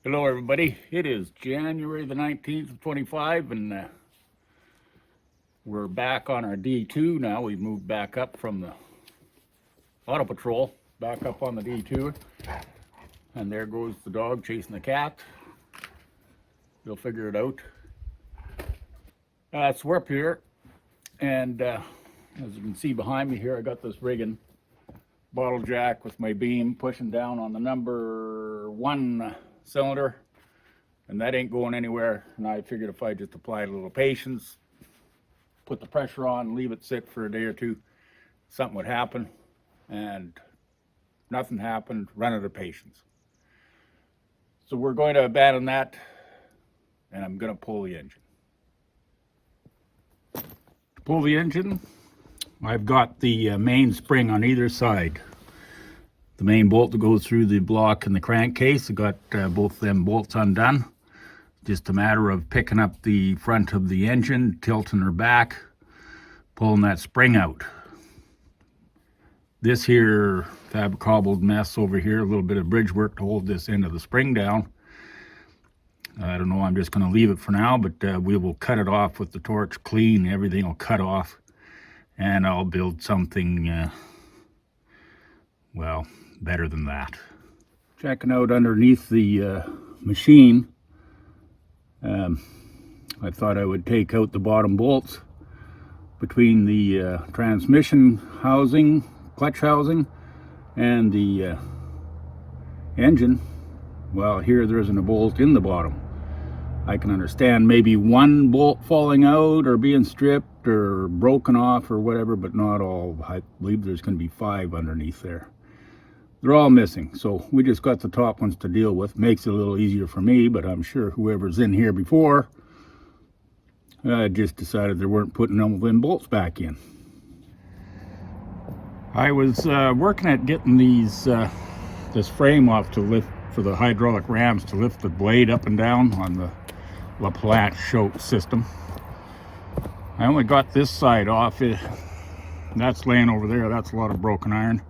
Hello everybody, it is January the 19th of 25 and we're back on our D2 now. We've moved back up from the auto patrol, back up on the D2, and there goes the dog chasing the cat. You'll figure it out. So we're up here, and as you can see behind me here, I got this rigging bottle jack with my beam pushing down on the number 1 cylinder, and that ain't going anywhere. And I figured if I just applied a little patience, put the pressure on, leave it sit for a day or two, something would happen. And nothing happened. Run out of patience. So we're going to abandon that, and I'm going to pull the engine. To pull the engine, I've got the main spring on either side. The main bolt that goes through the block and the crankcase, I got both them bolts undone. Just a matter of picking up the front of the engine, tilting her back, pulling that spring out. This here fab-cobbled mess over here, a little bit of bridge work to hold this end of the spring down. I don't know, I'm just going to leave it for now, but we will cut it off with the torch clean. Everything will cut off, and I'll build something, well, better than that. Checking out underneath the machine, I thought I would take out the bottom bolts between the transmission housing, clutch housing, and the engine. Well, here there isn't a bolt in the bottom. I can understand maybe one bolt falling out or being stripped or broken off or whatever, but not all. I believe there's going to be 5 underneath there. They're all missing, so we just got the top ones to deal with. Makes it a little easier for me, but I'm sure whoever's in here before just decided they weren't putting them bolts back in. I was working at getting these this frame off to lift for the hydraulic rams to lift the blade up and down on the La Plante choke system. I only got this side off. That's laying over there. That's a lot of broken iron.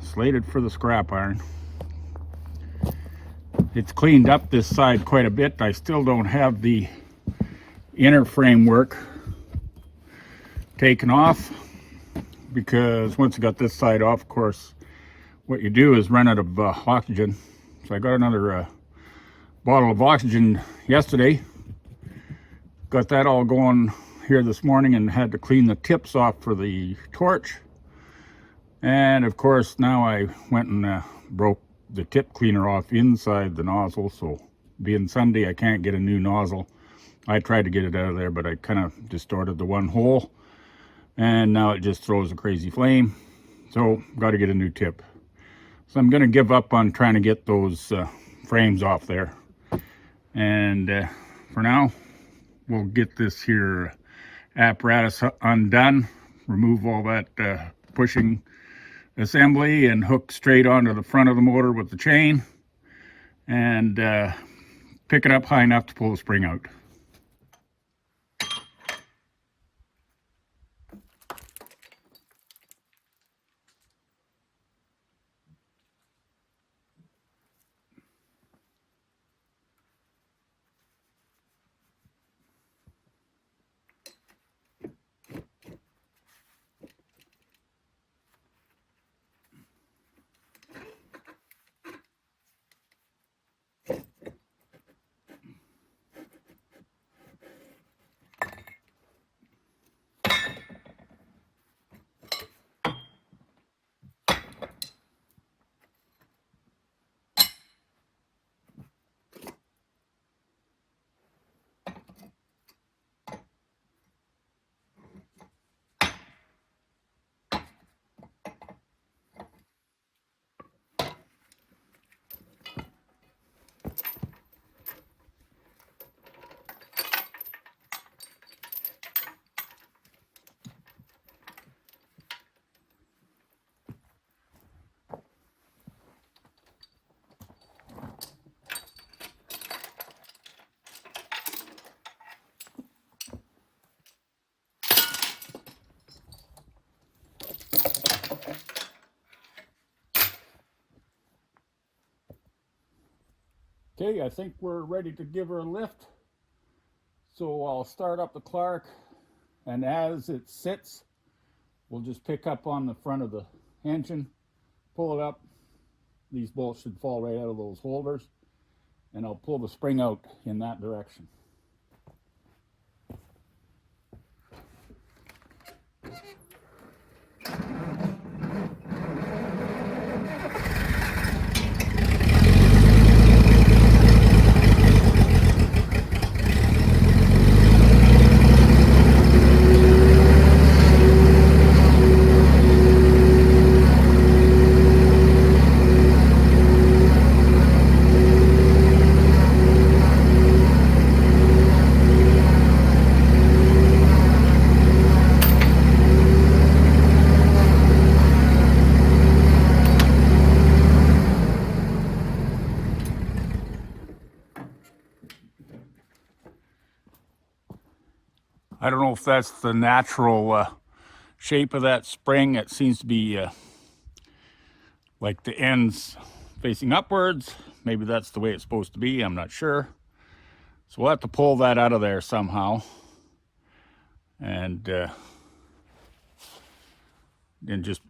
Slated for the scrap iron. It's cleaned up this side quite a bit. I still don't have the inner framework taken off, because once you got this side off, of course, what you do is run out of oxygen. So I got another bottle of oxygen yesterday. Got that all going here this morning and had to clean the tips off for the torch. And of course, now I went and broke the tip cleaner off inside the nozzle. So being Sunday, I can't get a new nozzle. I tried to get it out of there, but I kind of distorted the one hole, and now it just throws a crazy flame. So got to get a new tip. So I'm going to give up on trying to get those frames off there. And for now, we'll get this here apparatus undone, remove all that pushing assembly, and hook straight onto the front of the motor with the chain, and pick it up high enough to pull the spring out. Okay, I think we're ready to give her a lift. So I'll start up the Clark, and as it sits, we'll just pick up on the front of the engine, pull it up. These bolts should fall right out of those holders, and I'll pull the spring out in that direction. I don't know if that's the natural shape of that spring. It seems to be like the ends facing upwards. Maybe that's the way it's supposed to be. I'm not sure. So we'll have to pull that out of there somehow. And then just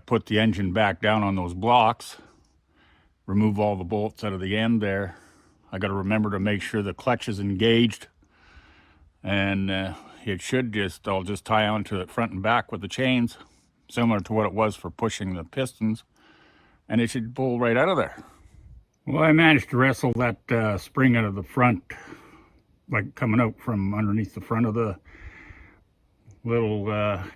put the engine back down on those blocks. Remove all the bolts out of the end there. I got to remember to make sure the clutch is engaged. And it should I'll just tie onto it front and back with the chains, similar to what it was for pushing the pistons, and it should pull right out of there. Well, I managed to wrestle that spring out of the front, like coming out from underneath the front of the little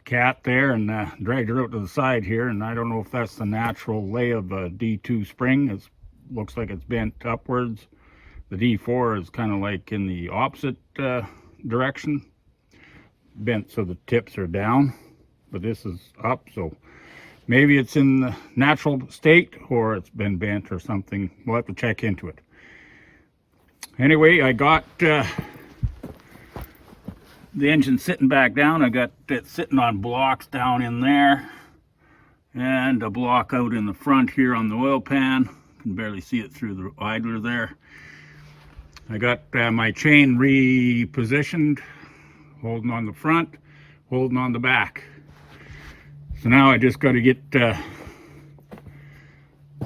cat there, and dragged her out to the side here. And I don't know if that's the natural lay of a D2 spring. It looks like it's bent upwards. The D4 is kind of like in the opposite direction, bent so the tips are down, but this is up, so maybe it's in the natural state or it's been bent or something. We'll have to check into it. Anyway, I got the engine sitting back down. I got it sitting on blocks down in there, and a block out in the front here on the oil pan. You can barely see it through the idler there. I got my chain repositioned, holding on the front, holding on the back. So now I just got to get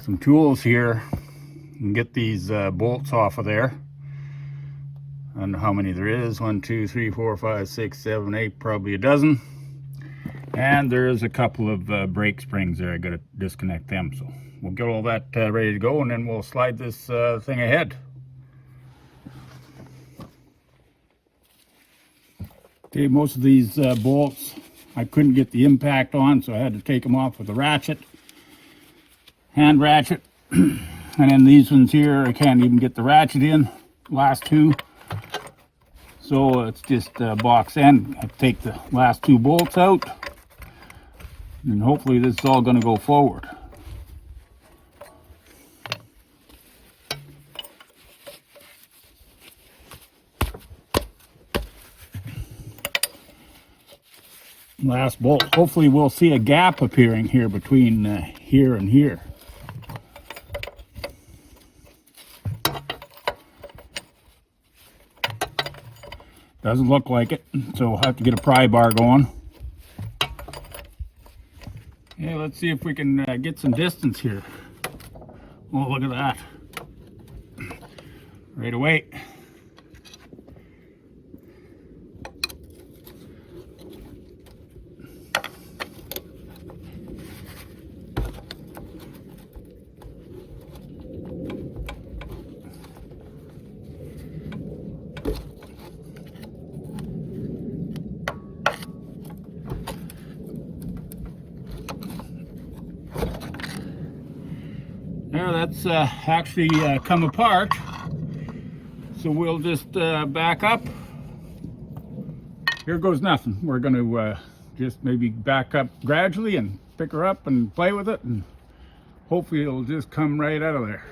some tools here and get these bolts off of there. I don't know how many there is. 1, 2, 3, 4, 5, 6, 7, 8, probably a dozen. And there is a couple of brake springs there. I got to disconnect them. So we'll get all that ready to go, and then we'll slide this thing ahead. Okay, most of these bolts I couldn't get the impact on, so I had to take them off with a ratchet, hand ratchet. And then these ones here, I can't even get the ratchet in, last two. So it's just a box end. I take the last two bolts out, and hopefully this is all going to go forward. Last bolt. Hopefully we'll see a gap appearing here between here and here. Doesn't look like it, so we'll have to get a pry bar going. Yeah, let's see if we can get some distance here. Oh, look at that. Right away. There, that's actually come apart. So we'll just back up. Here goes nothing. We're going to just maybe back up gradually and pick her up and play with it, and hopefully it'll just come right out of there.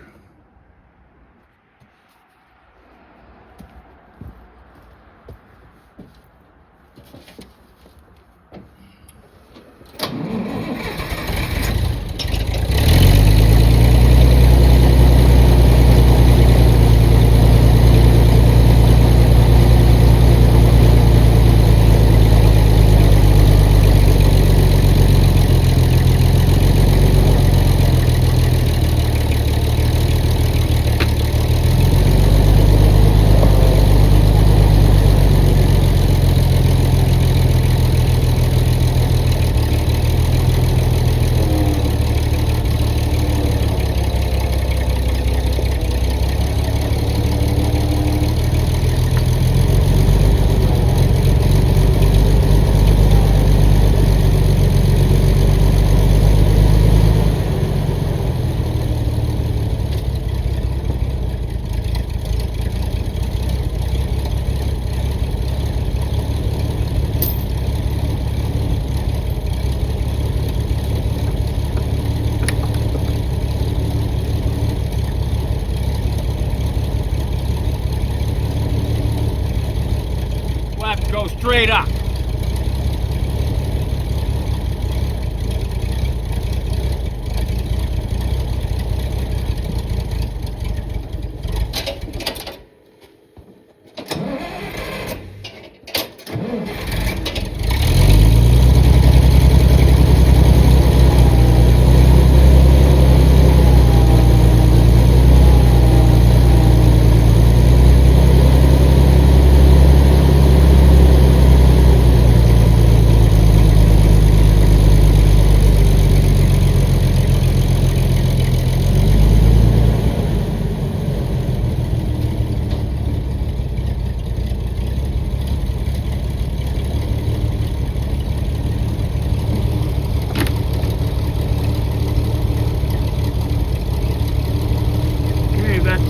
straight up.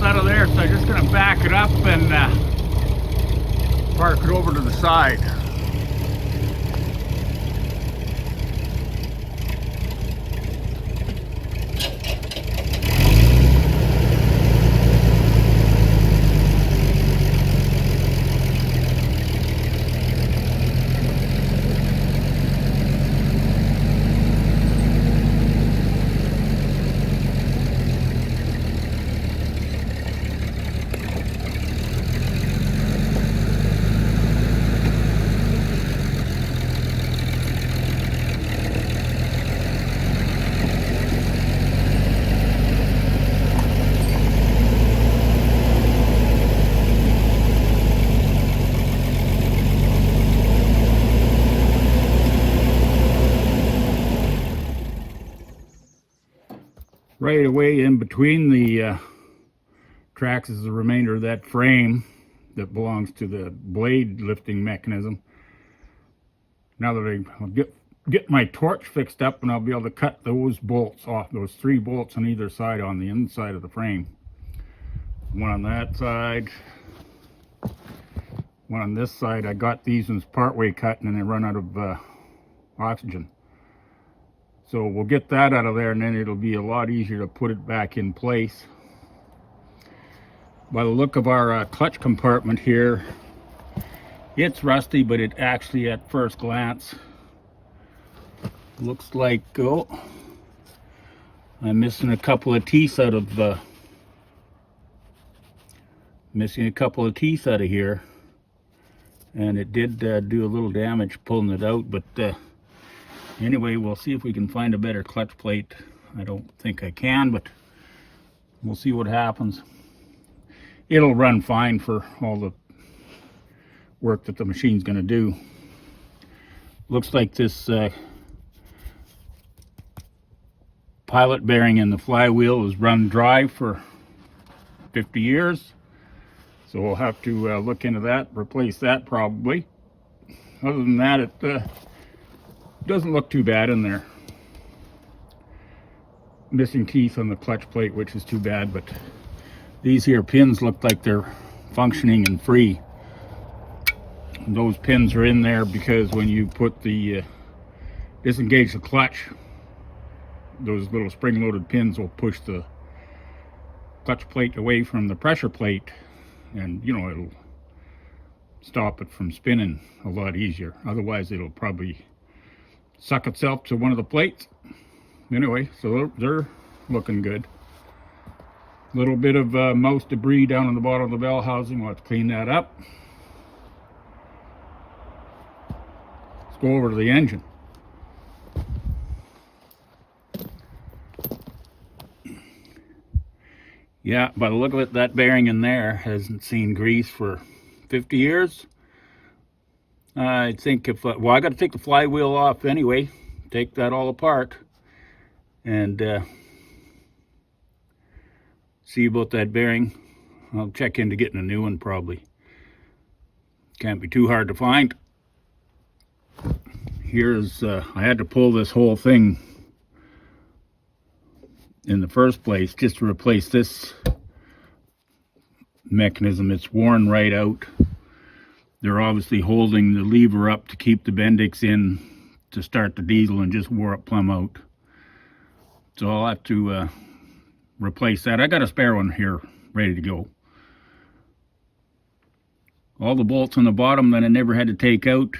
Out of there, so I'm just going to back it up and park it over to the side. Right away in between the tracks is the remainder of that frame that belongs to the blade lifting mechanism. Now that I'll get my torch fixed up, and I'll be able to cut those bolts off, those 3 bolts on either side on the inside of the frame. One on that side, one on this side. I got these ones partway cut and then they run out of oxygen. So we'll get that out of there, and then it'll be a lot easier to put it back in place. By the look of our clutch compartment here, it's rusty, but it actually at first glance looks like, oh, I'm missing a couple of teeth out of here, and it did do a little damage pulling it out, but anyway, we'll see if we can find a better clutch plate. I don't think I can, but we'll see what happens. It'll run fine for all the work that the machine's going to do. Looks like this pilot bearing in the flywheel is run dry for 50 years. So we'll have to look into that, replace that probably. Other than that, it doesn't look too bad in there. Missing teeth on the clutch plate, which is too bad, but these here pins look like they're functioning and free. And those pins are in there because when you put the disengage the clutch, those little spring-loaded pins will push the clutch plate away from the pressure plate, and you know, it'll stop it from spinning a lot easier. Otherwise it'll probably suck itself to one of the plates. Anyway, so they're looking good. A little bit of mouse debris down on the bottom of the bell housing. We'll have to clean that up. Let's go over to the engine. Yeah, by the look of it, that bearing in there hasn't seen grease for 50 years. I think if, well, I got to take the flywheel off anyway, take that all apart, and see about that bearing. I'll check into getting a new one probably. Can't be too hard to find. Here's, I had to pull this whole thing in the first place just to replace this mechanism. It's worn right out. They're obviously holding the lever up to keep the Bendix in to start the diesel, and just wore it plumb out. So I'll have to replace that. I got a spare one here ready to go. all the bolts on the bottom that I never had to take out.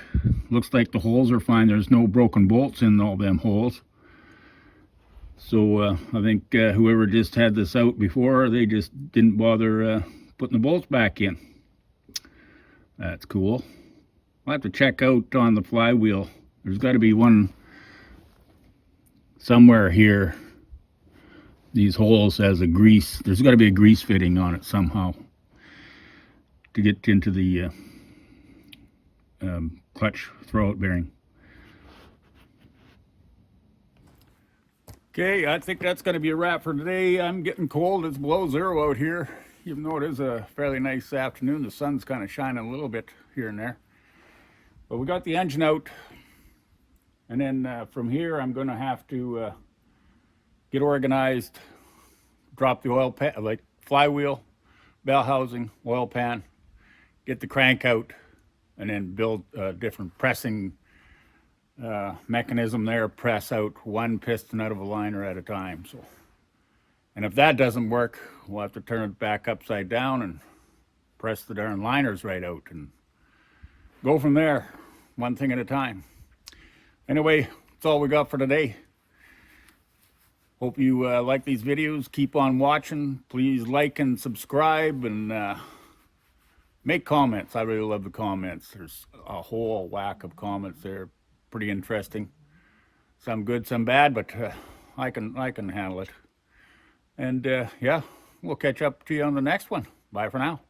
Looks like the holes are fine. There's no broken bolts in all them holes. So I think whoever just had this out before, they just didn't bother putting the bolts back in. That's cool. I'll have to check out on the flywheel. There's got to be one somewhere here. These holes has a grease. There's got to be a grease fitting on it somehow to get into the clutch throwout bearing. Okay, I think that's going to be a wrap for today. I'm getting cold. It's below zero out here, even though it is a fairly nice afternoon. The sun's kind of shining a little bit here and there. But we got the engine out, and then from here I'm going to have to get organized, drop the oil pan, like flywheel, bell housing, oil pan, get the crank out, and then build a different pressing mechanism there, press out one piston out of a liner at a time. So, and if that doesn't work, we'll have to turn it back upside down and press the darn liners right out and go from there, one thing at a time. Anyway, that's all we got for today. Hope you like these videos. Keep on watching. Please like and subscribe, and make comments. I really love the comments. There's a whole whack of comments there. Pretty interesting. Some good, some bad, but I can handle it. And yeah, we'll catch up to you on the next one. Bye for now.